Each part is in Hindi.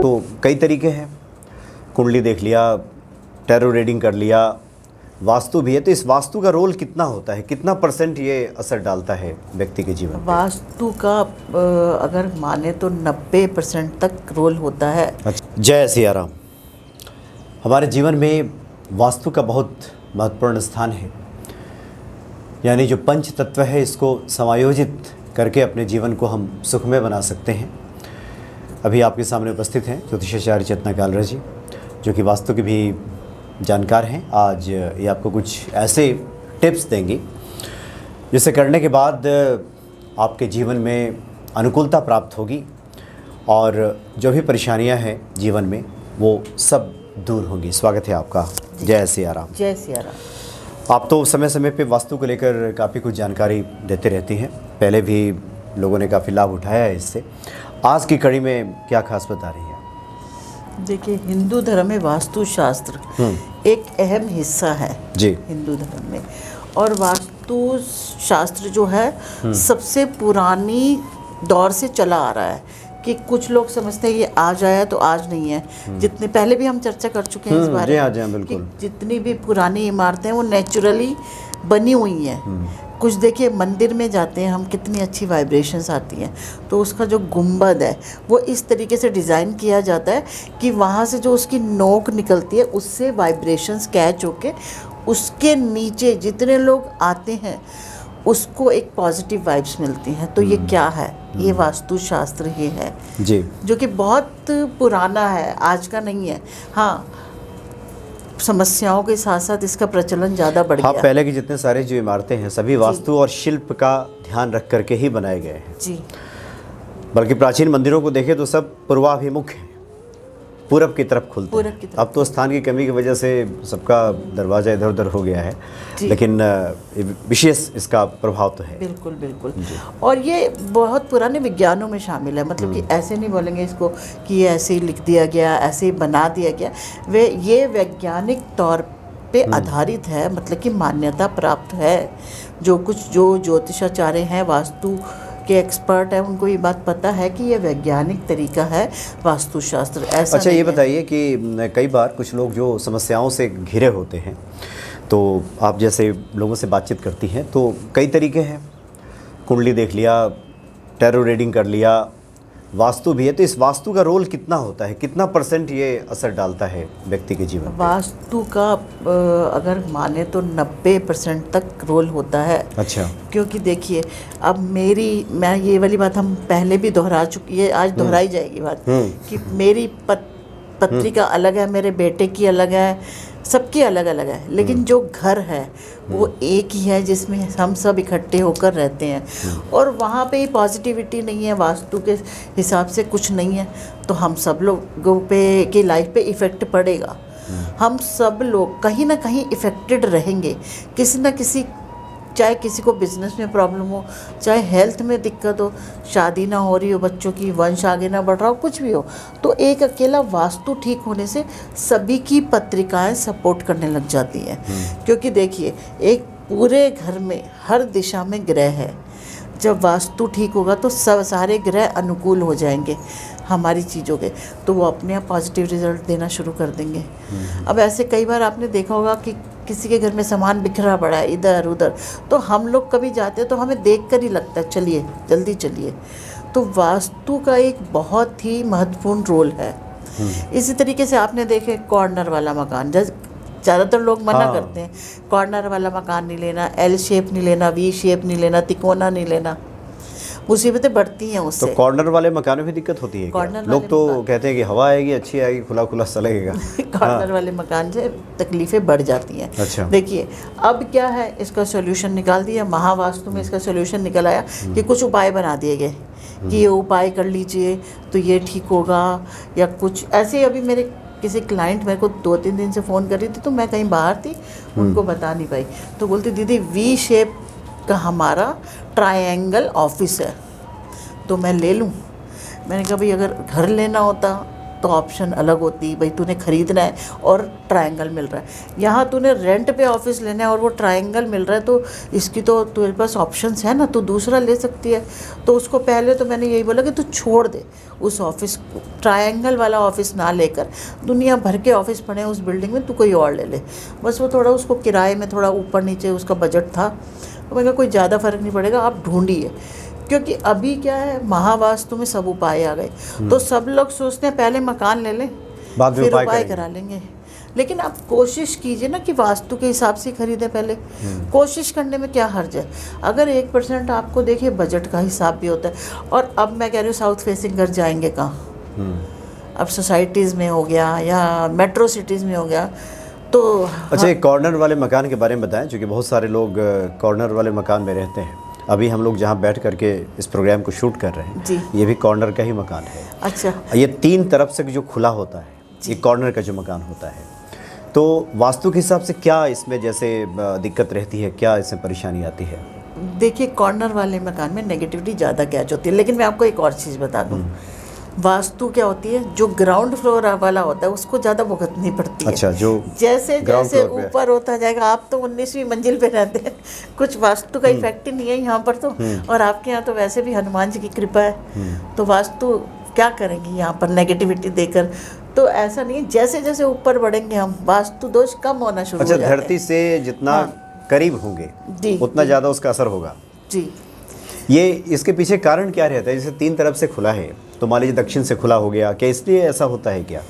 तो कई तरीके हैं, कुंडली देख लिया, टैरो रीडिंग कर लिया, वास्तु भी है। तो इस वास्तु का रोल कितना होता है, कितना % ये असर डालता है व्यक्ति के जीवन पे? वास्तु का अगर माने तो 90% तक रोल होता है। अच्छा, जय सिया राम। हमारे जीवन में वास्तु का बहुत महत्वपूर्ण स्थान है, यानी जो पंच तत्व है इसको समायोजित करके अपने जीवन को हम सुखमय बना सकते हैं। अभी आपके सामने उपस्थित हैं ज्योतिषाचार्य चेतना कालरा जी, जो कि वास्तु के भी जानकार हैं। आज ये आपको कुछ ऐसे टिप्स देंगी जिसे करने के बाद आपके जीवन में अनुकूलता प्राप्त होगी और जो भी परेशानियां हैं जीवन में वो सब दूर होंगी। स्वागत है आपका। जय सिया राम। जय सिया राम। आप तो समय समय पे वास्तु को लेकर काफ़ी कुछ जानकारी देते रहती हैं, पहले भी लोगों ने काफ़ी लाभ उठाया है इससे। आज की कड़ी में क्या खास बता रही है? देखिए, हिंदू धर्म में वास्तु शास्त्र एक अहम हिस्सा है जी हिंदू धर्म में। और वास्तु शास्त्र जो है सबसे पुरानी दौर से चला आ रहा है कि कुछ लोग समझते हैं ये आज आया तो आज नहीं है। जितने पहले भी हम चर्चा कर चुके हैं इस बारे में, बिल्कुल। जितनी भी पुरानी इमारतें हैं वो नेचुरली बनी हुई हैं। कुछ देखिए, मंदिर में जाते हैं हम, कितनी अच्छी वाइब्रेशंस आती हैं। तो उसका जो गुंबद है वो इस तरीके से डिज़ाइन किया जाता है कि वहाँ से जो उसकी नोक निकलती है उससे वाइब्रेशंस कैच होके उसके नीचे जितने लोग आते हैं उसको एक पॉजिटिव वाइब्स मिलती हैं। तो ये क्या है? ये वास्तु शास्त्र ही है जी, जो कि बहुत पुराना है, आज का नहीं है। हाँ, समस्याओं के साथ साथ इसका प्रचलन ज़्यादा बढ़ हाँ, गया। पहले की जितने सारे जो इमारतें हैं सभी वास्तु और शिल्प का ध्यान रख करके ही बनाए गए हैं। जी, बल्कि प्राचीन मंदिरों को देखें तो सब पूर्वाभिमुख हैं, पूरब की तरफ खुलते पूरब हैं। की तरफ। अब तो स्थान की कमी की वजह से सबका दरवाज़ा इधर उधर हो गया है, लेकिन विशेष इसका प्रभाव तो है। बिल्कुल बिल्कुल। और ये बहुत पुराने विज्ञानों में शामिल है। मतलब कि ऐसे नहीं बोलेंगे इसको कि ये ऐसे ही लिख दिया गया, ऐसे ही बना दिया गया। ये वैज्ञानिक तौर पे आधारित है, मतलब कि मान्यता प्राप्त है। जो ज्योतिषाचार्य हैं, वास्तु के एक्सपर्ट हैं, उनको ये बात पता है कि ये वैज्ञानिक तरीका है वास्तुशास्त्र। ऐसा अच्छा, ये नहीं है। बताइए कि कई बार कुछ लोग जो समस्याओं से घिरे होते हैं, तो आप जैसे लोगों से बातचीत करती हैं तो कई तरीके हैं, कुंडली देख लिया, टैरो रीडिंग कर लिया, वास्तु भी है। तो इस वास्तु का रोल कितना होता है, कितना % ये असर डालता है व्यक्ति के जीवन पे? वास्तु का अगर माने तो 90% तक रोल होता है। अच्छा, क्योंकि देखिए, अब मैं ये वाली बात हम पहले भी दोहरा चुकी है, आज दोहराई जाएगी बात कि मेरी पत्नी का अलग है, मेरे बेटे की अलग है, सबकी अलग अलग है, लेकिन जो घर है वो एक ही है जिसमें हम सब इकट्ठे होकर रहते हैं। और वहाँ पे ही पॉजिटिविटी नहीं है, वास्तु के हिसाब से कुछ नहीं है, तो हम सब लोगों पे की लाइफ पे इफ़ेक्ट पड़ेगा। हम सब लोग कहीं ना कहीं इफ़ेक्टेड रहेंगे, किसी ना किसी, चाहे किसी को बिजनेस में प्रॉब्लम हो, चाहे हेल्थ में दिक्कत हो, शादी ना हो रही हो बच्चों की, वंश आगे ना बढ़ रहा हो, कुछ भी हो, तो एक अकेला वास्तु ठीक होने से सभी की पत्रिकाएं सपोर्ट करने लग जाती हैं। क्योंकि देखिए, एक पूरे घर में हर दिशा में ग्रह है। जब वास्तु ठीक होगा तो सब सारे ग्रह अनुकूल हो जाएंगे हमारी चीज़ों के, तो वो अपने आप पॉजिटिव रिजल्ट देना शुरू कर देंगे। अब ऐसे कई बार आपने देखा होगा कि किसी के घर में सामान बिखरा पड़ा है इधर उधर, तो हम लोग कभी जाते हैं तो हमें देख कर ही लगता है चलिए जल्दी चलिए। तो वास्तु का एक बहुत ही महत्वपूर्ण रोल है। इसी तरीके से आपने देखे कॉर्नर वाला मकान, ज़्यादातर लोग मना करते हैं, कॉर्नर वाला मकान नहीं लेना, एल शेप नहीं लेना, वी शेप नहीं लेना, तिकोना नहीं लेना, मुसीबतें बढ़ती हैं उससे। तो कॉर्नर वाले मकान में भी दिक्कत होती है क्या? लोग तो कहते हैं कि हवा आएगी, अच्छी आएगी, खुला खुला सा लगेगा। कॉर्नर वाले मकान से तकलीफ़ें बढ़ जाती हैं। अच्छा, देखिए, अब क्या है, इसका सोल्यूशन निकाल दिया, महावास्तु में इसका सोल्यूशन निकल आया कि कुछ उपाय बना दिए गए कि ये उपाय कर लीजिए तो ये ठीक होगा, या कुछ ऐसे। अभी मेरे किसी क्लाइंट मेरे को 2-3 दिन से फ़ोन कर रही थी, तो मैं कहीं बाहर थी, उनको बता नहीं पाई, तो बोलती दीदी वी शेप का हमारा ट्रायंगल ऑफिस है, तो मैं ले लूँ। मैंने कहा भाई, अगर घर लेना होता तो ऑप्शन अलग होती, भाई तूने खरीदना है और ट्रायंगल मिल रहा है। यहाँ तूने रेंट पे ऑफिस लेना है और वो ट्रायंगल मिल रहा है, तो इसकी तो तेरे पास ऑप्शंस है ना, तो दूसरा ले सकती है। तो उसको पहले तो मैंने यही बोला कि तू छोड़ दे उस ऑफिस, ट्रायंगल वाला ऑफिस ना लेकर, दुनिया भर के ऑफिस पड़े हैं उस बिल्डिंग में, तू कोई और ले ले। बस वो थोड़ा उसको किराए में थोड़ा ऊपर नीचे उसका बजट था, तो मैंने कहा कोई ज़्यादा फ़र्क नहीं पड़ेगा, आप ढूंढिए। क्योंकि अभी क्या है, महावास्तु में सब उपाय आ गए, तो सब लोग सोचते हैं पहले मकान ले लें बाद में फिर उपाय उपाय करेंगे। करा लेंगे। लेकिन आप कोशिश कीजिए ना कि वास्तु के हिसाब से खरीदें पहले। कोशिश करने में क्या हर्ज है। अगर 1% आपको देखिए बजट का हिसाब भी होता है। और अब मैं कह रही हूँ साउथ फेसिंग घर जाएंगे कहाँ, अब सोसाइटीज़ में हो गया या मेट्रो सिटीज़ में हो गया, तो अच्छा, एक कॉर्नर वाले मकान के बारे में बताएं, क्योंकि बहुत सारे लोग कॉर्नर वाले मकान में रहते हैं। अभी हम लोग जहाँ बैठ करके इस प्रोग्राम को शूट कर रहे हैं जी, ये भी कॉर्नर का ही मकान है। अच्छा, ये 3 तरफ से जो खुला होता है, ये कॉर्नर का जो मकान होता है, तो वास्तु के हिसाब से क्या इसमें जैसे दिक्कत रहती है, क्या इसमें परेशानी आती है? देखिए कॉर्नर वाले मकान में नेगेटिविटी ज़्यादा कैच होती है। लेकिन मैं आपको एक और चीज़ बता दूँ, वास्तु क्या होती है, जो ग्राउंड फ्लोर वाला होता है उसको ज़्यादा भुगतनी पड़ती है। अच्छा, जो जैसे ground जैसे floor पे ऊपर होता जाएगा, आप तो 19वीं मंजिल पे रहते हैं, कुछ वास्तु का इफेक्ट ही नहीं है यहाँ पर तो। और आपके यहाँ तो वैसे भी हनुमान जी की कृपा है, तो वास्तु क्या करेंगी यहाँ पर नेगेटिविटी देकर। तो ऐसा नहीं है, जैसे जैसे ऊपर बढ़ेंगे हम वास्तु दोष कम होना शुरू अच्छा, हो जाते धरती से जितना करीब होंगे जी, उतना जी। ज़्यादा उसका असर होगा। जी। ये इसके पीछे कारण क्या रहता है? जैसे 3 तरफ से खुला है, तो मान लीजिए दक्षिण से खुला हो गया, क्या इसलिए ऐसा होता है क्या?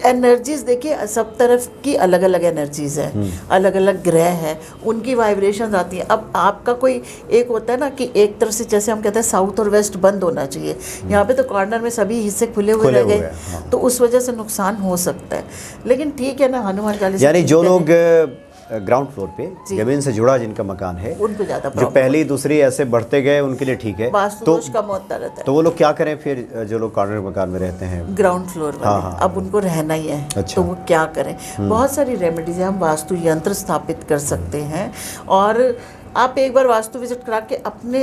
एनर्जीज देखिए, सब तरफ की अलग अलग एनर्जीज है, अलग अलग ग्रह है, उनकी वाइब्रेशंस आती हैं। अब आपका कोई एक होता है ना कि एक तरफ से, जैसे हम कहते हैं साउथ और वेस्ट बंद होना चाहिए, यहाँ पे तो कॉर्नर में सभी हिस्से खुले हुए रह गए, हाँ। तो उस वजह से नुकसान हो सकता है। लेकिन ठीक है ना, हनुमान चालीसा यानी जो कहते लोग हैं, ग्राउंड फ्लोर पे जमीन से जुड़ा जिनका मकान है, उनको ज़्यादा जो प्रॉब्लम, पहली दूसरी ऐसे बढ़ते गए उनके लिए ठीक है। वास्तु तो दोष कम होता रहता है। तो वो लोग क्या करें फिर, जो लोग कॉर्नर मकान में रहते हैं? ग्राउंड फ्लोर वाले, हाँ। अब उनको रहना ही है, अच्छा। तो वो क्या करें। बहुत सारी रेमेडीज हैं, हम वास्तु यंत्र स्थापित कर सकते हैं। और आप एक बार वास्तु विजिट करा के अपने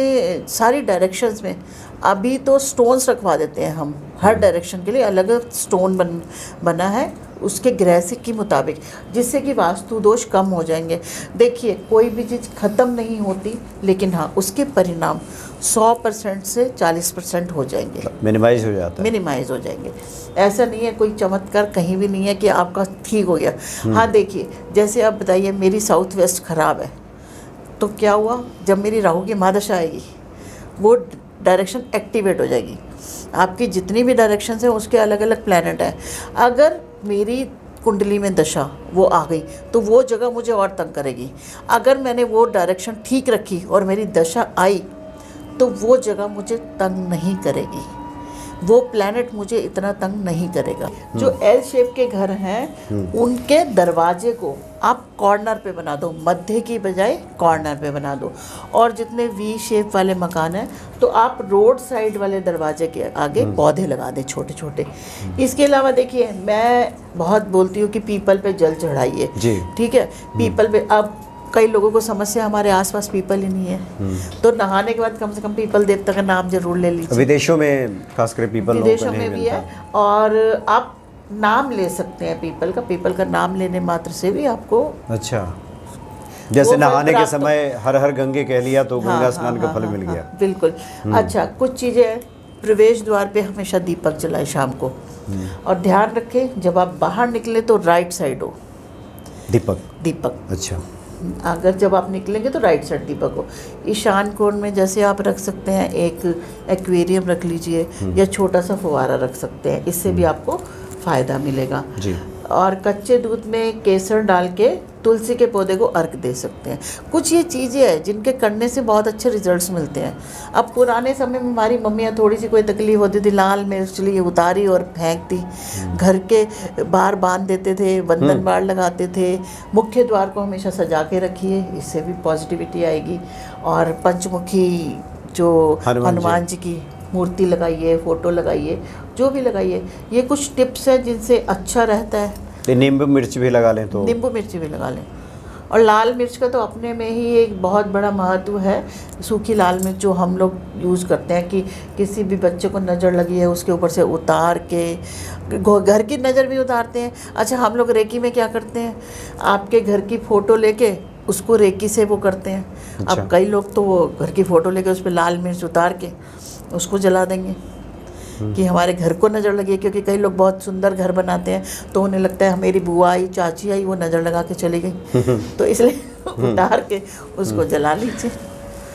सारी डायरेक्शंस में, अभी तो स्टोन्स रखवा देते हैं हम, हर डायरेक्शन के लिए अलग स्टोन बना है उसके ग्रह से के मुताबिक, जिससे कि वास्तु दोष कम हो जाएंगे। देखिए कोई भी चीज़ ख़त्म नहीं होती, लेकिन हाँ उसके परिणाम 100% से 40% हो जाएंगे, मिनिमाइज हो जाता है। मिनिमाइज हो जाएंगे। ऐसा नहीं है, कोई चमत्कार कहीं भी नहीं है कि आपका ठीक हो गया। हाँ देखिए, जैसे आप बताइए मेरी साउथ वेस्ट ख़राब है, तो क्या हुआ, जब मेरी राहु की महादशा आएगी वो डायरेक्शन एक्टिवेट हो जाएगी। आपकी जितनी भी डायरेक्शन है उसके अलग अलग प्लैनेट हैं। अगर मेरी कुंडली में दशा वो आ गई तो वो जगह मुझे और तंग करेगी। अगर मैंने वो डायरेक्शन ठीक रखी और मेरी दशा आई तो वो जगह मुझे तंग नहीं करेगी, वो प्लैनेट मुझे इतना तंग नहीं करेगा। जो एल शेप के घर हैं उनके दरवाजे को आप कॉर्नर पे बना दो, मध्य की बजाय कॉर्नर पे बना दो। और जितने वी शेप वाले मकान हैं तो आप रोड साइड वाले दरवाजे के आगे पौधे लगा दें छोटे छोटे। इसके अलावा देखिए, मैं बहुत बोलती हूँ कि पीपल पे जल चढ़ाइए, जी। ठीक है। पीपल पे, अब कई लोगों को समस्या हमारे आसपास पीपल ही नहीं है, तो नहाने के बाद कम से कम पीपल देवता का नाम जरूर ले लीजिए। विदेशों में खासकर पीपल लोगों को विदेशों नहीं में भी मिलता। है, और आप नाम ले सकते हैं पीपल का नाम लेने मात्र से भी आपको, अच्छा, जैसे वो नहाने के प्राप्त समय हर हर गंगे कह लिया तो हाँ, गंगा स्नान का हाँ, फल हाँ, मिल हाँ, गया। बिल्कुल। अच्छा, कुछ चीज़ें, प्रवेश द्वार पे हमेशा दीपक जलाए शाम को, और ध्यान रखें जब आप बाहर निकले तो राइट साइड हो दीपक। अच्छा, अगर जब आप निकलेंगे तो राइट साइड दीपक हो। ईशान कोण में जैसे आप रख सकते हैं, एक एक्वेरियम रख लीजिए या छोटा सा फुवारा रख सकते हैं, इससे भी आपको फ़ायदा मिलेगा जी। और कच्चे दूध में केसर डाल के तुलसी के पौधे को अर्घ दे सकते हैं। कुछ ये चीज़ें हैं जिनके करने से बहुत अच्छे रिजल्ट्स मिलते हैं। अब पुराने समय में हमारी मम्मियाँ थोड़ी सी कोई तकलीफ होती थी, लाल मिर्च लिए उतारी और फेंक दी, घर के बाहर बांध देते थे, बंधन बाड़ लगाते थे। मुख्य द्वार को हमेशा सजा के रखिए, इससे भी पॉजिटिविटी आएगी। और पंचमुखी जो हनुमान जी की मूर्ति लगाइए, फ़ोटो लगाइए, जो भी लगाइए। ये कुछ टिप्स हैं जिनसे अच्छा रहता है। नींबू मिर्च भी लगा लें तो, नींबू मिर्ची भी लगा लें। और लाल मिर्च का तो अपने में ही एक बहुत बड़ा महत्व है। सूखी लाल मिर्च जो हम लोग यूज़ करते हैं कि किसी भी बच्चे को नज़र लगी है उसके ऊपर से उतार के घर की नज़र भी उतारते हैं। अच्छा, हम लोग रेकी में क्या करते हैं, आपके घर की फ़ोटो लेके उसको रेकी से वो करते हैं। अच्छा। अब कई लोग तो वो घर की फ़ोटो लेके उस पर लाल मिर्च उतार के उसको जला देंगे कि हमारे घर को नज़र लगी, क्योंकि कई लोग बहुत सुंदर घर बनाते हैं तो उन्हें लगता है मेरी बुआ आई, चाची आई, वो नज़र लगा के चली गई तो इसलिए उतार के उसको जला लीजिए।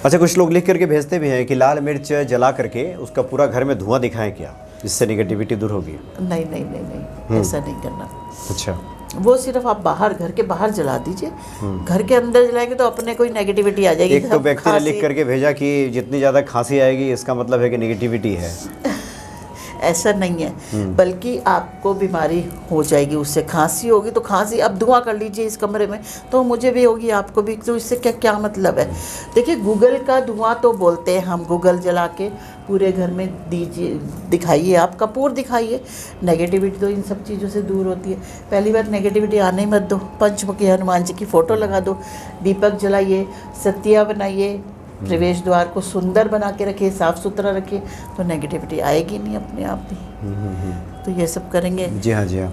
अच्छा, कुछ लोग लिख करके भेजते भी हैं कि लाल मिर्च जला करके उसका पूरा घर में धुआं दिखाएं क्या, इससे नेगेटिविटी दूर होगी। नहीं नहीं नहीं नहीं, ऐसा नहीं करना। अच्छा, वो सिर्फ आप बाहर, घर के बाहर जला दीजिए। घर के अंदर जलाएंगे तो अपने कोई नेगेटिविटी आ जाएगी। एक तो व्यक्ति ने लिख करके भेजा कि जितनी ज़्यादा खांसी आएगी इसका मतलब है कि नेगेटिविटी है। ऐसा नहीं है, बल्कि आपको बीमारी हो जाएगी उससे। खांसी होगी तो खांसी, अब धुआं कर लीजिए इस कमरे में तो मुझे भी होगी, आपको भी, तो इससे क्या क्या मतलब है। देखिए, गूगल का धुआं तो बोलते हैं हम, गूगल जला के पूरे घर में दीजिए, दिखाइए, आप कपूर दिखाइए। नेगेटिविटी तो इन सब चीज़ों से दूर होती है। पहली बार नेगेटिविटी आने मत दो। पंचमुखी हनुमान जी की फ़ोटो लगा दो, दीपक जलाइए, सत्या बनाइए, प्रवेश द्वार को सुंदर बना के रखिए, साफ़ सुथरा रखिए, तो नेगेटिविटी आएगी नहीं अपने आप भी। तो ये सब करेंगे। जी हाँ, जी हाँ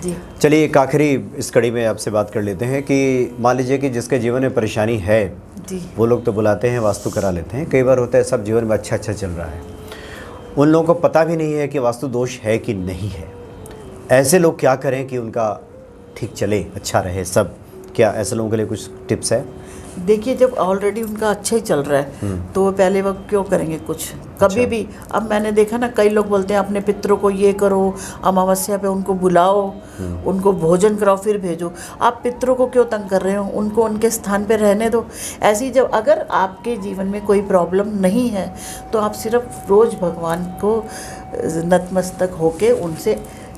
जी। चलिए, एक आखिरी इस कड़ी में आपसे बात कर लेते हैं कि मान लीजिए कि जिसके जीवन में परेशानी है जी। वो लोग तो बुलाते हैं, वास्तु करा लेते हैं। कई बार होता है सब जीवन में अच्छा अच्छा चल रहा है, उन लोगों को पता भी नहीं है कि वास्तु दोष है कि नहीं है। ऐसे लोग क्या करें कि उनका ठीक चले, अच्छा रहे सब? क्या ऐसे लोगों के लिए कुछ टिप्स है? देखिए, जब ऑलरेडी उनका अच्छा ही चल रहा है तो वो पहले वक्त क्यों करेंगे कुछ, कभी भी। अब मैंने देखा ना, कई लोग बोलते हैं अपने पितरों को ये करो, अमावस्या पे उनको बुलाओ, उनको भोजन कराओ, फिर भेजो। आप पितरों को क्यों तंग कर रहे हो, उनको उनके स्थान पे रहने दो। ऐसी जब अगर आपके जीवन में कोई प्रॉब्लम नहीं है तो आप सिर्फ रोज़ भगवान को नतमस्तक होके उनसे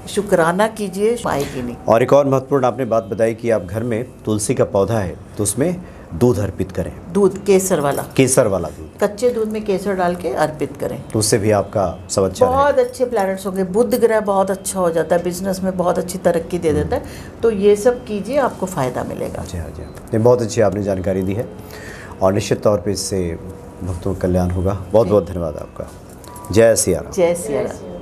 शुक्राना कीजिए, आएगी नहीं। और एक और महत्वपूर्ण आपने बात बताई कि आप घर में तुलसी का पौधा है तो उसमें दूध अर्पित करें। दूध केसर वाला, केसर वाला दूध, कच्चे दूध में केसर डाल के अर्पित करें तो उससे भी आपका सब अच्छा रहेगा। बहुत अच्छे प्लैनेट्स होंगे। बुध ग्रह बहुत अच्छा हो जाता है, बिजनेस में बहुत अच्छी तरक्की दे देता है। तो ये सब कीजिए, आपको फ़ायदा मिलेगा। जी हाँ, जी हाँ, ये बहुत अच्छी आपने जानकारी दी है और निश्चित तौर पे इससे भक्तों का कल्याण होगा। बहुत बहुत धन्यवाद आपका। जय सिया राम। जय सिया राम।